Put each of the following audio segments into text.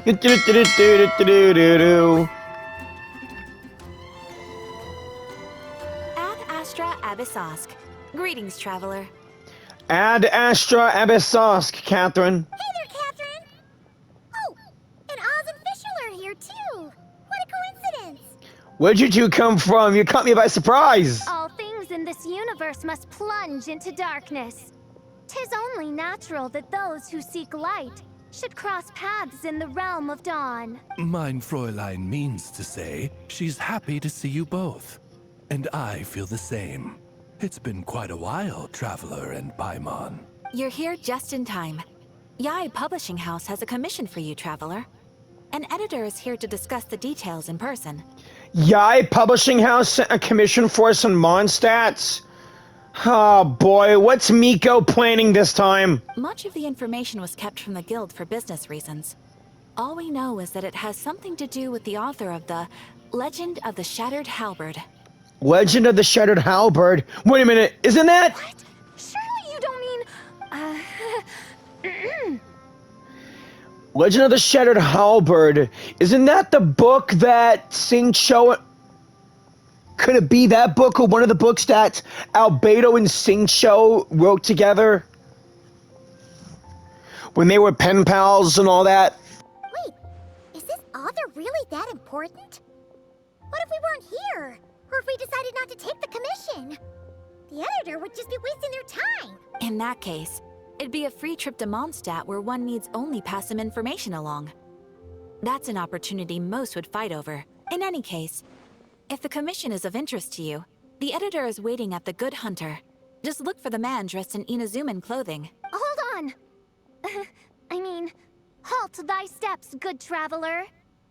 Ad Astra Abyssosk. Greetings, traveler. Ad Astra Abyssosk, Catherine. Hey there, Catherine! Oh, and Oz and Fischl are here too! What a coincidence! Where'd you two come from? You caught me by surprise! All things in this universe must plunge into darkness. 'Tis only natural that those who seek light should cross paths in the realm of dawn. Mein Fräulein means to say she's happy to see you both. And I feel the same. It's been quite a while, Traveler and Paimon. You're here just in time. Yai Publishing House has a commission for you, traveler. An editor is here to discuss the details in person. Yai Publishing House sent a commission for some Mondstadts? Oh boy, what's Miko planning this time? Much of the information was kept from the guild for business reasons. All we know is that it has something to do with the author of the Legend of the Shattered Halberd. Legend of the Shattered Halberd? Wait a minute, isn't that? What? Surely you don't mean... Legend of the Shattered Halberd. Isn't that the book that Sing Cho... Could it be that book or one of the books that Albedo and Sing Cho wrote together? When they were pen pals and all that? Wait, is this author really that important? What if we weren't here? Or if we decided not to take the commission? The editor would just be wasting their time. In that case, it'd be a free trip to Mondstadt where one needs only pass some information along. That's an opportunity most would fight over. In any case, if the commission is of interest to you, the editor is waiting at the Good Hunter. Just look for the man dressed in Inazuman clothing. Hold on! Halt thy steps, good traveler.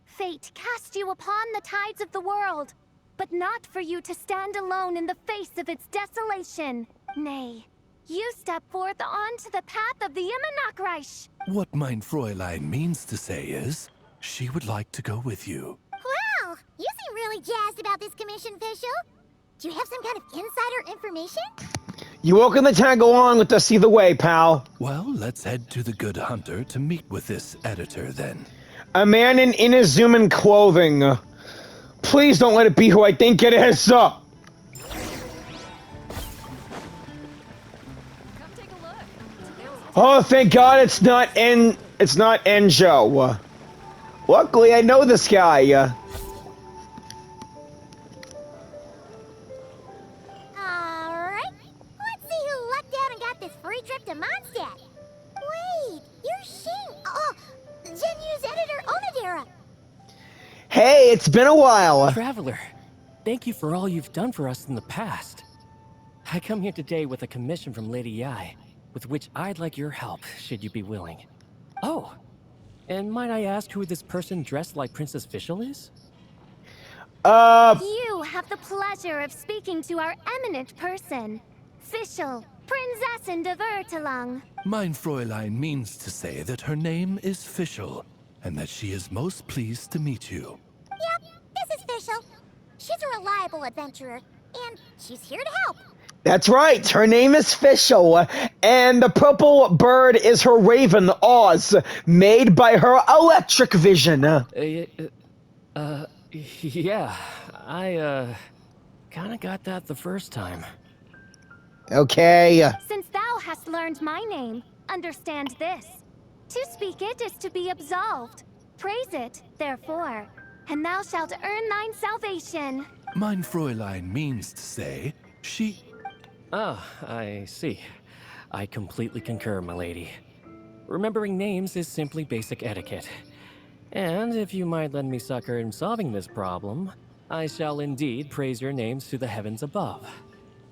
Fate cast you upon the tides of the world, but not for you to stand alone in the face of its desolation. Nay, you step forth onto the path of the Immanakreich. What Mein Fräulein means to say is, she would like to go with you. Wow, you seem really jazzed about this commission, Fischl. Do you have some kind of insider information? You're welcome to tag along with us either way, pal. Well, let's head to the Good Hunter to meet with this editor then. A man in Inazuman clothing. Please don't let it be who I think it is. Come take a look. Oh, thank God it's not Enjo. Luckily, I know this guy. Alright, let's see who lucked out and got this free trip to Mondstadt. Wait, you're Genu's editor, Onodera. Hey, it's been a while. Traveler, thank you for all you've done for us in the past. I come here today with a commission from Lady Yai, with which I'd like your help, should you be willing. Oh, and might I ask who this person dressed like Princess Fischl is? You have the pleasure of speaking to our eminent person, Fischl, Prinzessin de Vertelang. Mein Fräulein means to say that her name is Fischl, and that she is most pleased to meet you. Yep, this is Fischl. She's a reliable adventurer, and she's here to help. That's right, her name is Fischl, and the purple bird is her raven, Oz, made by her electric vision. Yeah, I, kinda got that the first time. Okay. Since thou hast learned my name, understand this. To speak it is to be absolved. Praise it, therefore, and thou shalt earn thine salvation. Mein Fräulein means to say, she... Ah, I see. I completely concur, milady. Remembering names is simply basic etiquette. And if you might lend me succor in solving this problem, I shall indeed praise your names to the heavens above.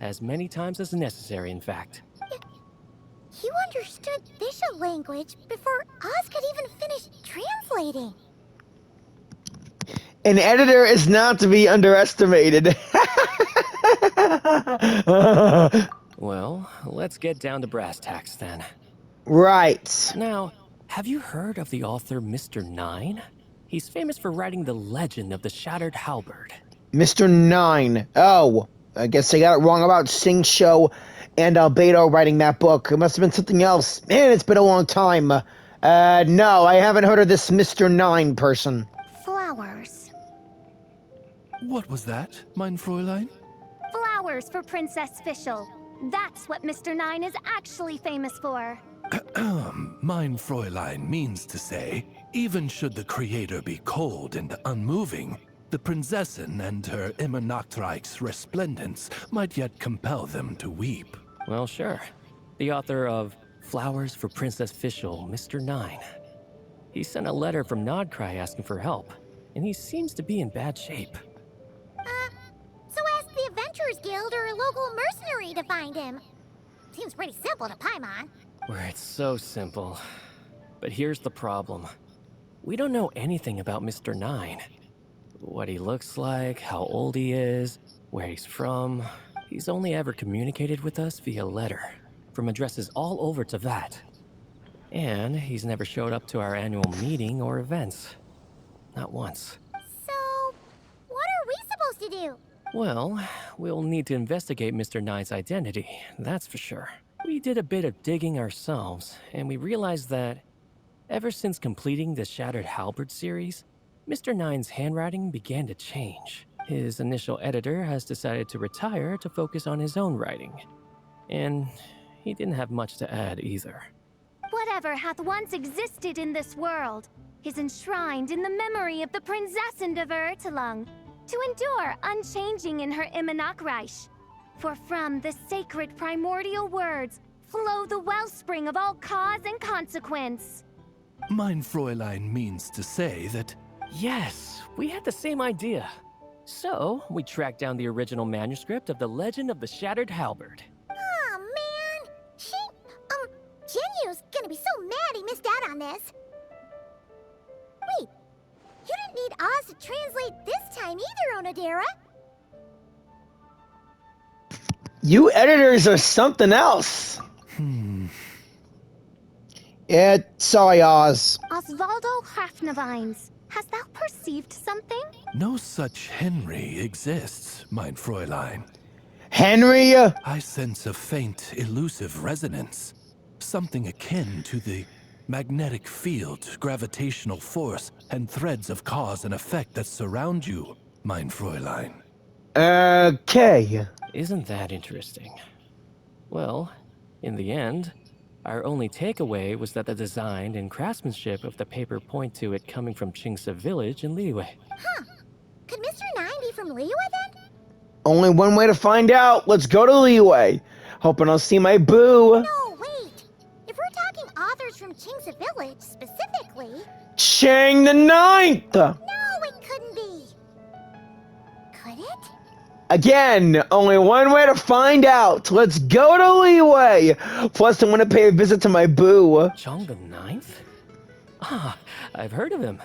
As many times as necessary, in fact. You understood Fischl language before Oz could even finish translating. An editor is not to be underestimated. Well, let's get down to brass tacks then. Right. Now, have you heard of the author Mr. Nine? He's famous for writing the legend of the Shattered Halberd. Mr. Nine. Oh, I guess I got it wrong about Sing Cho and Albedo writing that book. It must have been something else. Man, it's been a long time. No, I haven't heard of this Mr. Nine person. Flowers. What was that, mein Fräulein? Flowers for Princess Fischl. That's what Mr. Nine is actually famous for. Mein Fräulein means to say, even should the creator be cold and unmoving, the Prinzessin and her immer Nachtreich's resplendence might yet compel them to weep. Well, sure. The author of Flowers for Princess Fischl, Mr. Nine. He sent a letter from Nodcry asking for help, and he seems to be in bad shape. So ask the Adventurers Guild or a local mercenary to find him. Seems pretty simple to Paimon. Where it's so simple. But here's the problem. We don't know anything about Mr. Nine. What he looks like, how old he is, where he's from. He's only ever communicated with us via letter, from addresses all over to that. And he's never showed up to our annual meeting or events. Not once. So, what are we supposed to do? Well, we'll need to investigate Mr. Nine's identity, that's for sure. We did a bit of digging ourselves, and we realized that ever since completing the Shattered Halberd series, Mr. Nine's handwriting began to change. His initial editor has decided to retire to focus on his own writing. And he didn't have much to add either. Whatever hath once existed in this world is enshrined in the memory of the Prinzessin of Ertelung, to endure unchanging in her Immanakreich. For from the sacred primordial words flow the wellspring of all cause and consequence. Mein Fräulein means to say that Yes, we had the same idea. So, we tracked down the original manuscript of the Legend of the Shattered Halberd. Aw, man. Genyu's gonna be so mad he missed out on this. Wait, you didn't need Oz to translate this time either, Onodera. You editors are something else. Yeah, sorry, Oz. Osvaldo Hrafnavines, hast thou perceived something? no such Henry exists, mein Fräulein. Henry? I sense a faint, elusive resonance. Something akin to the magnetic field, gravitational force, and threads of cause and effect that surround you, mein Fräulein. Okay. Isn't that interesting? Well, in the end, our only takeaway was that the design and craftsmanship of the paper point to it coming from Qingse village in Liyue. Huh. Could Mr. Nine be from Liyue then? Only one way to find out. Let's go to Liyue. Hoping I'll see my boo. No, wait. If we're talking authors from Qingse village specifically... Chang the Ninth! No, it couldn't be. Could it? Again, only one way to find out. Let's go to Liyue. Plus, I want to pay a visit to my boo. Chong the Ninth? Ah, I've heard of him.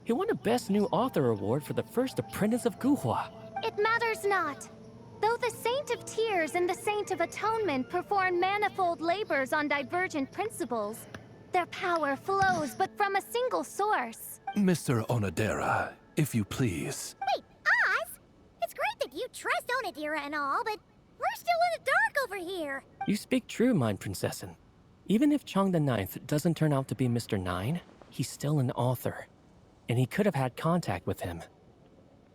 He won a Best New Author award for the first apprentice of Guhua. It matters not. Though the Saint of Tears and the Saint of Atonement perform manifold labors on divergent principles, their power flows but from a single source. Mr. Onodera, if you please. Wait, Oz? It's great that you trust Onodera and all, but we're still in the dark over here. You speak true, mein Prinzessin. Even if Chong the Ninth doesn't turn out to be Mr. Nine, he's still an author. And he could have had contact with him.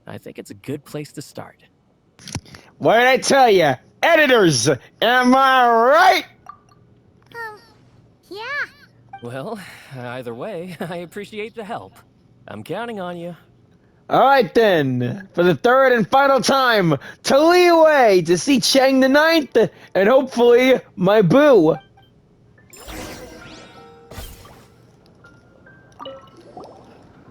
I think it's a good place to start. What did I tell you? Editors! Am I right? Yeah. Well, either way, I appreciate the help. I'm counting on you. Alright then, for the third and final time, to Liyue to see Chang the Ninth and hopefully my boo.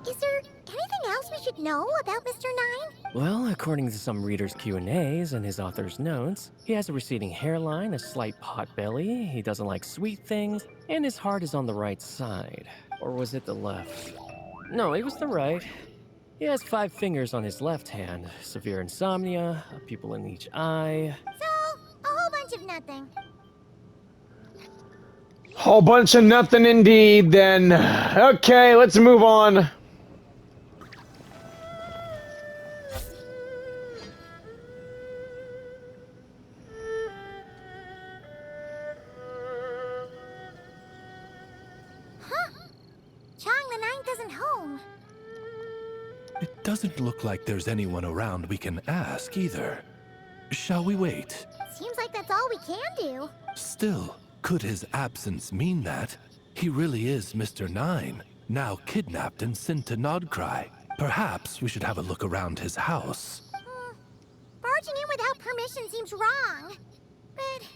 Is there anything else we should know about Mr. Nine? Well, according to some readers' Q&As and his author's notes, he has a receding hairline, a slight pot belly, he doesn't like sweet things, and his heart is on the right side. Or was it the left? No, it was the right. He has 5 fingers on his left hand, severe insomnia, a pupil in each eye. So, a whole bunch of nothing. Whole bunch of nothing indeed then. Okay, let's move on. going home? It doesn't look like there's anyone around we can ask either. Shall we wait? Seems like that's all we can do. Still, could his absence mean that he really is Mr. Nine, now kidnapped and sent to Nodcry? Perhaps we should have a look around his house. Barging in without permission seems wrong. But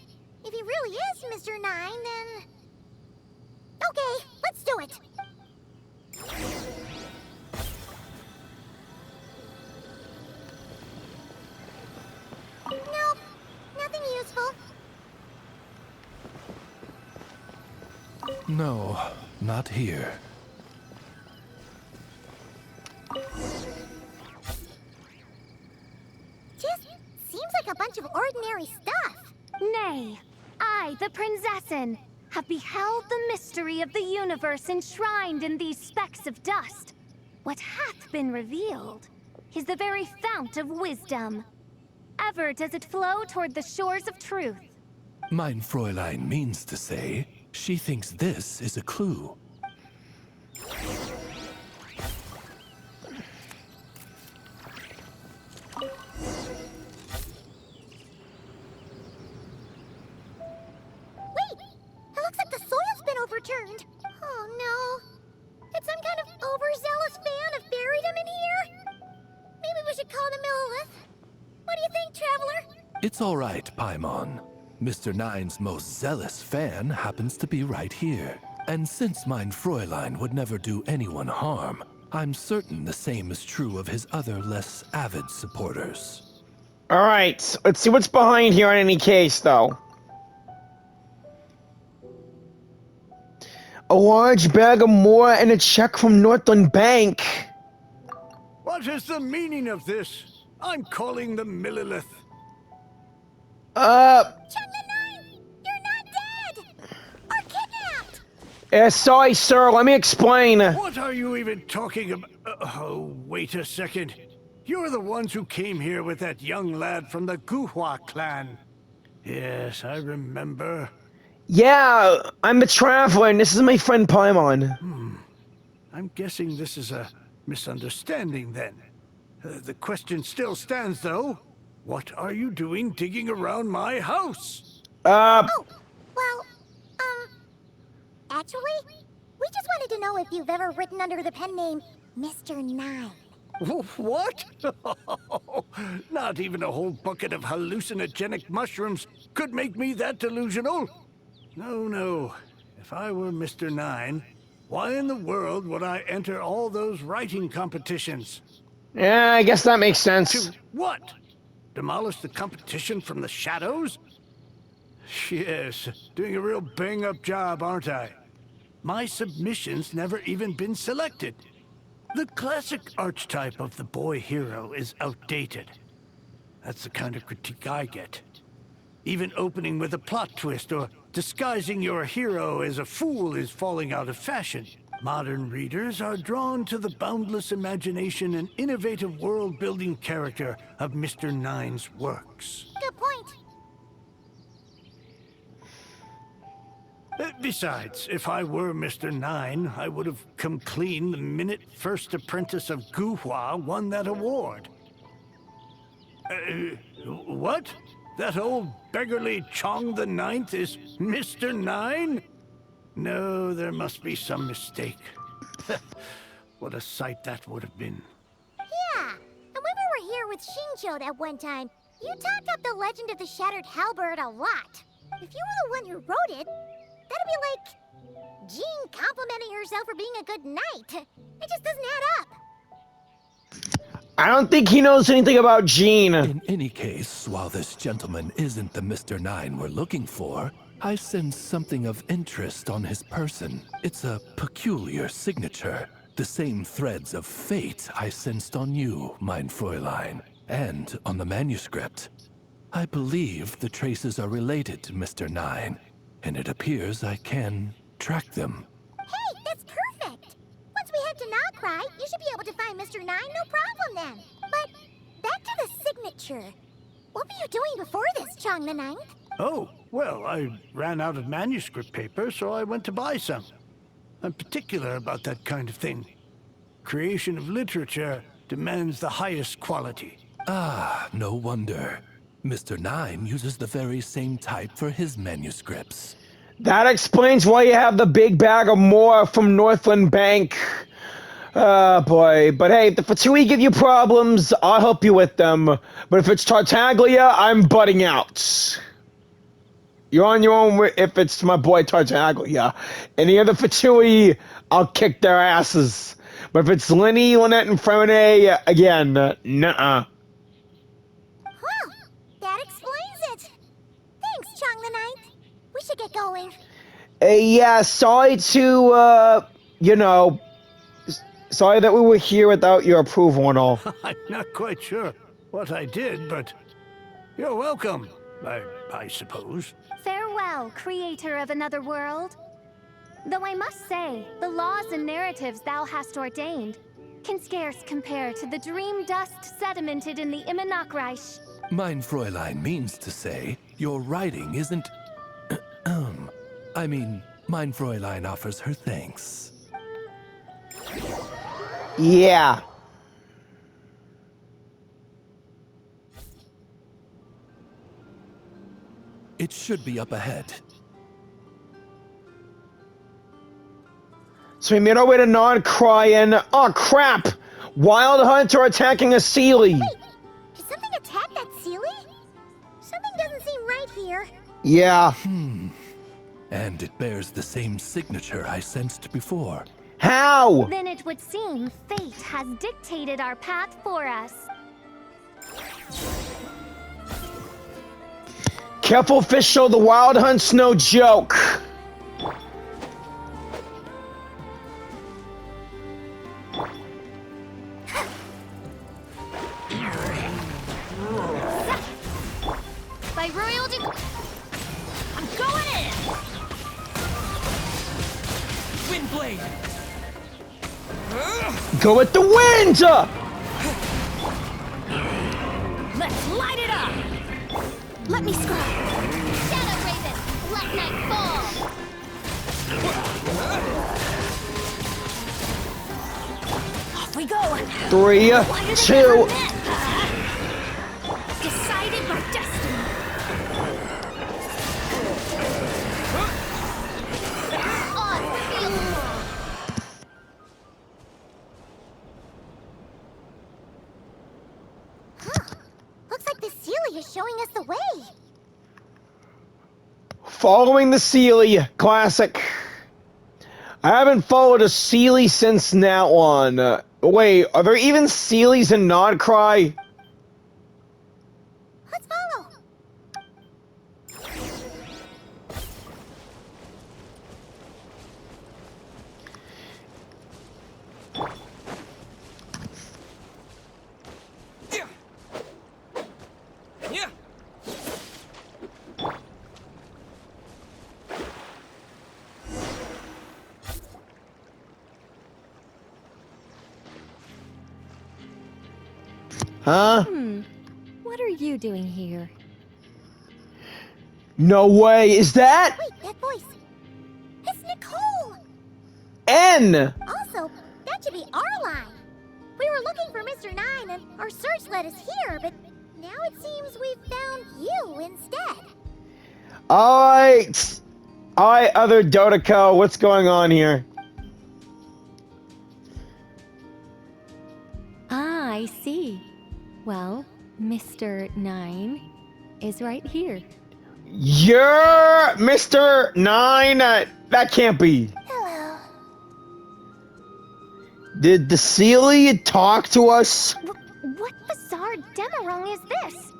if he really is Mr. Nine, then... Okay, let's do it. Nope, nothing useful. No, not here. Just seems like a bunch of ordinary stuff. Nay, I, the Prinzessin, have beheld the mystery of the universe enshrined in these specks of dust. What hath been revealed is the very fount of wisdom. Ever does it flow toward the shores of truth. Mein Fräulein means to say, she thinks this is a clue. Wait! It looks like the soil's been overturned. Oh no. Did some kind of overzealous fan have buried him in here? Maybe we should call him Millilith. What do you think, Traveler? It's all right, Paimon. Mr. Nine's most zealous fan happens to be right here. And since Mein Fräulein would never do anyone harm, I'm certain the same is true of his other less avid supporters. Alright, let's see what's behind here in any case, though. A large bag of more and a check from Northland Bank. What is the meaning of this? I'm calling the Millilith. Chung-the-Nine! You're not dead! Or kidnapped! Sorry, sir, let me explain. What are you even talking about? Oh, wait a second. You're the ones who came here with that young lad from the Guhua clan. Yes, I remember. Yeah, I'm the Traveler, and this is my friend Paimon. I'm guessing this is a misunderstanding then. The question still stands, though. What are you doing digging around my house? Oh, well, actually, we just wanted to know if you've ever written under the pen name Mr. Nine. What? Not even a whole bucket of hallucinogenic mushrooms could make me that delusional. No. If I were Mr. Nine, why in the world would I enter all those writing competitions? Yeah, I guess that makes sense. To what? Demolish the competition from the shadows? Yes, doing a real bang-up job, aren't I? My submission's never even been selected. The classic archetype of the boy hero is outdated. That's the kind of critique I get. Even opening with a plot twist or disguising your hero as a fool is falling out of fashion. Modern readers are drawn to the boundless imagination and innovative world-building character of Mr. Nine's works. Good point. Besides, if I were Mr. Nine, I would have come clean the minute First Apprentice of Guhua won that award. What? That old beggarly Chong the Ninth is Mr. Nine? No, there must be some mistake. What a sight that would have been. Yeah, and when we were here with Shincho that one time, you talked up the legend of the Shattered Halberd a lot. If you were the one who wrote it, that'd be like Jean complimenting herself for being a good knight. It just doesn't add up. I don't think he knows anything about Jean. In any case, while this gentleman isn't the Mr. Nine we're looking for, I sense something of interest on his person. It's a peculiar signature. The same threads of fate I sensed on you, mein Fräulein, and on the manuscript. I believe the traces are related to Mr. Nine, and it appears I can track them. Hey, that's perfect! Once we head to Nodcry, you should be able to find Mr. Nine, no problem then. But back to the signature. What were you doing before this, Chong the Ninth? Oh, well, I ran out of manuscript paper, so I went to buy some. I'm particular about that kind of thing. creation of literature demands the highest quality. Ah, no wonder. Mr. Nine uses the very same type for his manuscripts. That explains why you have the big bag of more from Northland Bank. Boy. But hey, if the Fatui give you problems, I'll help you with them. But if it's Tartaglia, I'm butting out. You're on your own if it's my boy Tartaglia. Any other Fatui, I'll kick their asses. But if it's Lenny, Lynette, and Fremine, again, nuh-uh. Well, that explains it. Thanks, Chong the Ninth. We should get going. Yeah, sorry to, sorry that we were here without your approval and all. I'm not quite sure what I did, but you're welcome, I suppose. Farewell, creator of another world. Though I must say, the laws and narratives thou hast ordained can scarce compare to the dream dust sedimented in the Immenachreich. Mein Fräulein means to say, your writing isn't... I mean, Mein Fräulein offers her thanks. Yeah. It should be up ahead. So we made our way to non-crying. Oh, crap! Wild Hunter attacking a Seelie. Wait, did something attack that Seelie? Something doesn't seem right here. Yeah. And it bears the same signature I sensed before. How? Then it would seem fate has dictated our path for us. Careful, Fischl, the Wild Hunt's no joke. By royal I'm going in! Windblade! Go with the wind! Let's light it up! Let me scry! Shadow Raven! Let night fall! Off we go. 3, 2. Decided by destiny! On field! Looks like the Seelie is showing us the way. Following the Seelie. Classic. I haven't followed a Seelie since now on. Wait, are there even Seelies in Nodcry? Let's follow. Yeah. Huh? What are you doing here? No way. Is that Wait, that voice. It's Nicole. N? Also, that should be our line. We were looking for Mr. Nine and our search led us here, but now it seems we've found you instead. Alright. Alright, other Dotaco, what's going on here? Ah, I see. Well, Mr. Nine is right here. You're Mr. Nine? That can't be. Hello. Did the Seelie talk to us? What bizarre demarung is this?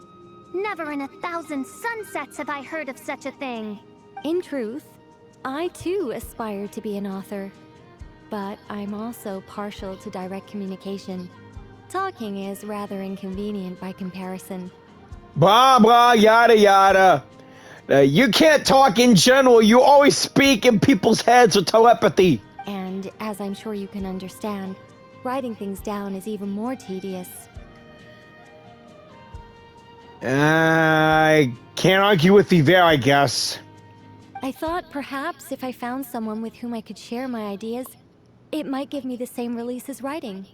Never in 1,000 sunsets have I heard of such a thing. In truth, I too aspire to be an author. But I'm also partial to direct communication. Talking is rather inconvenient by comparison. Blah, blah, yada, yada. You can't talk in general. You always speak in people's heads with telepathy. And as I'm sure you can understand, writing things down is even more tedious. I can't argue with you there, I guess. I thought perhaps if I found someone with whom I could share my ideas, It might give me the same release as writing.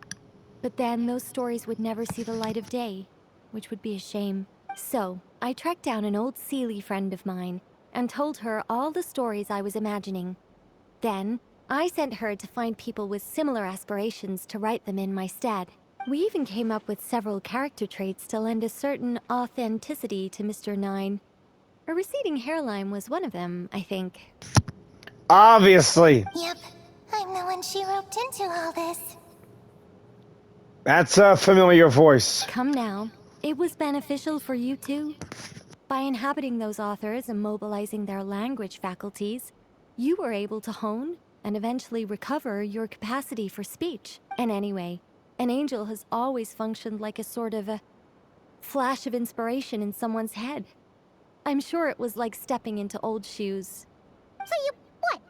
But then those stories would never see the light of day, which would be a shame. So, I tracked down an old Seelie friend of mine and told her all the stories I was imagining. Then, I sent her to find people with similar aspirations to write them in my stead. We even came up with several character traits to lend a certain authenticity to Mr. Nine. A receding hairline was one of them, I think. Obviously. Yep, I'm the one she roped into all this. That's a familiar voice. Come now. It was beneficial for you too. By inhabiting those authors and mobilizing their language faculties, you were able to hone and eventually recover your capacity for speech. And anyway, an angel has always functioned like a sort of a flash of inspiration in someone's head. I'm sure it was like stepping into old shoes. So you, what,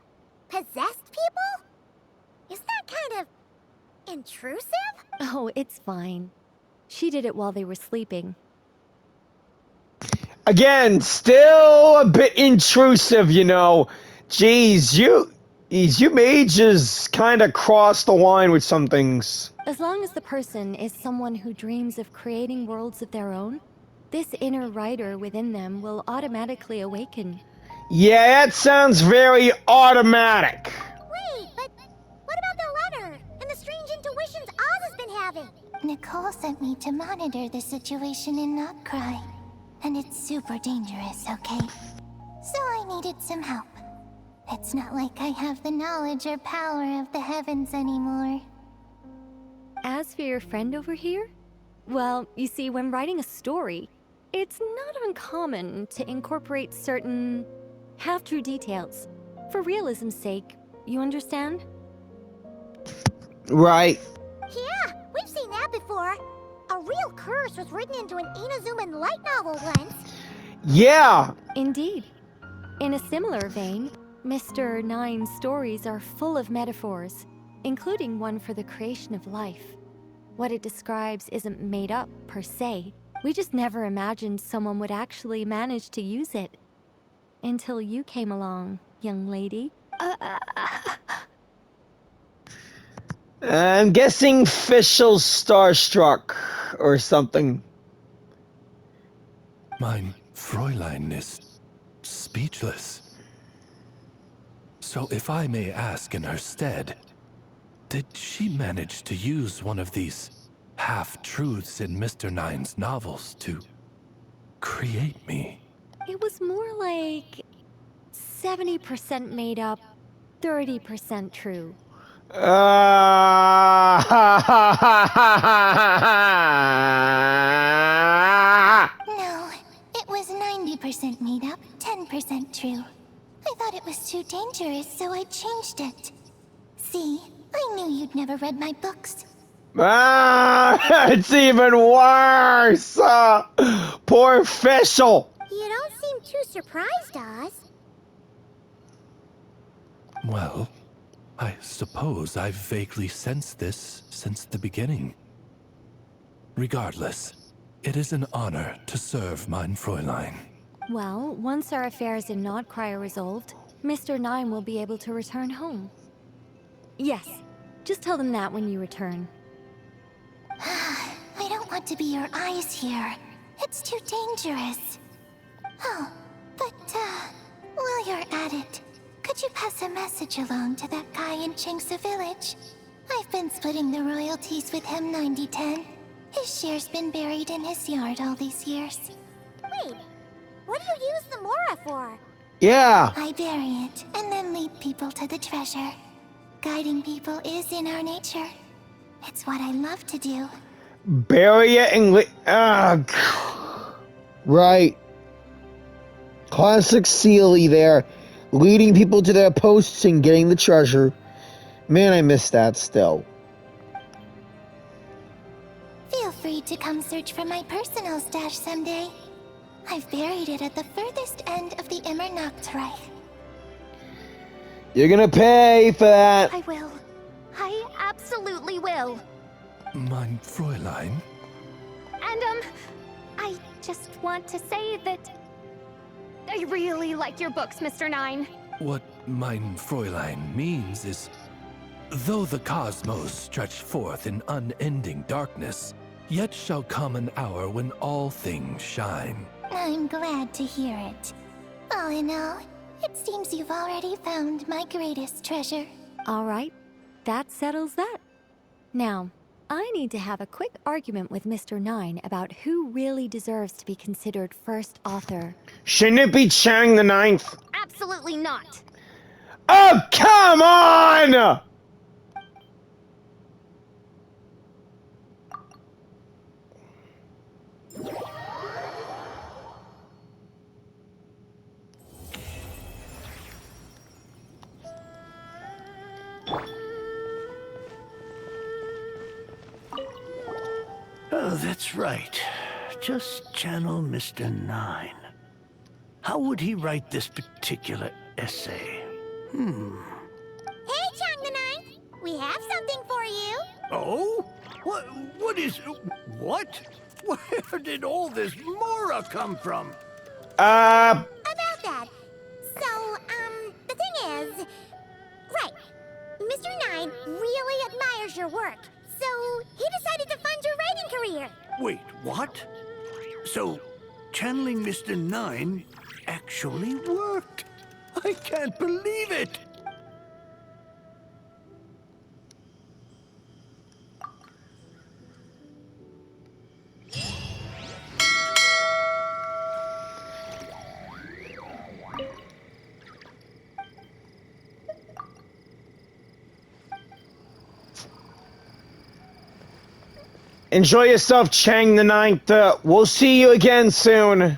possessed people? Is that kind of intrusive? Oh, it's fine. She did it while they were sleeping. Again, still a bit intrusive, you know. Jeez, you mages kind of cross the line with some things. As long as the person is someone who dreams of creating worlds of their own, this inner writer within them will automatically awaken. Yeah, that sounds very automatic. Wait, but what about the letter and the strange intuitions Oz has been having? Nicole sent me to monitor the situation and not cry. And it's super dangerous, okay? So I needed some help. It's not like I have the knowledge or power of the heavens anymore. As for your friend over here? Well, you see, when writing a story, it's not uncommon to incorporate certain half-true details. For realism's sake, you understand? Right. Yeah, we've seen that before. A real curse was written into an Inazuman light novel once. Yeah. Indeed. In a similar vein, Mr. Nine's stories are full of metaphors, including one for the creation of life. What it describes isn't made up, per se. We just never imagined someone would actually manage to use it. Until you came along, young lady. I'm guessing Fischl's starstruck or something. Mein Fräulein is speechless. So if I may ask in her stead, did she manage to use one of these half-truths in Mr. Nine's novels to create me? It was more like 70% made up, 30% true. No, it was 90% made up, 10% true. I thought it was too dangerous, so I changed it. See, I knew you'd never read my books. It's even worse. Poor Fischl. You don't seem too surprised, Oz. Well, I suppose I've vaguely sensed this since the beginning. Regardless, it is an honor to serve mein Fräulein. Well, once our affairs in Nodcry are resolved, Mr. Nine will be able to return home. Yes, just tell them that when you return. I don't want to be your eyes here. It's too dangerous. Oh, but, while you're at it, could you pass a message along to that guy in Chingsa village? I've been splitting the royalties with him 90-10. His share's been buried in his yard all these years. Wait, what do you use the Mora for? Yeah. I bury it, and then lead people to the treasure. Guiding people is in our nature. It's what I love to do. Bury it and right. Classic Seelie there. Leading people to their posts and getting the treasure. Man, I miss that still. Feel free to come search for my personal stash someday. I've buried it at the furthest end of the Immer Nachtreich. You're gonna pay for that. I will. I absolutely will. Mein Fräulein? And, I just want to say that I really like your books, Mr. Nine. What mein Fräulein means is, Though the cosmos stretch forth in unending darkness, yet shall come an hour when all things shine. I'm glad to hear it. All in all, it seems you've already found my greatest treasure. All right, that settles that. Now, I need to have a quick argument with Mr. Nine about who really deserves to be considered first author. Shouldn't it be Chang the Ninth? Absolutely not. Oh, come on! Oh, that's right. Just channel Mr. Nine. How would he write this particular essay? Hey, Chang the Ninth! We have something for you! Oh? What is... What? Where did all this Mora come from? About that. So, the thing is... Right. Mr. Nine really admires your work, so he decided to fund your writing career. Wait, what? So, channeling Mr. Nine actually worked. I can't believe it. Enjoy yourself, Chang the Ninth. We'll see you again soon.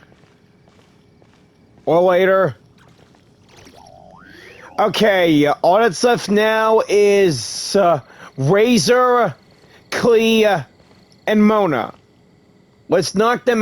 Or later. Okay, all that's left now is Razor, Klee, and Mona. Let's knock them out.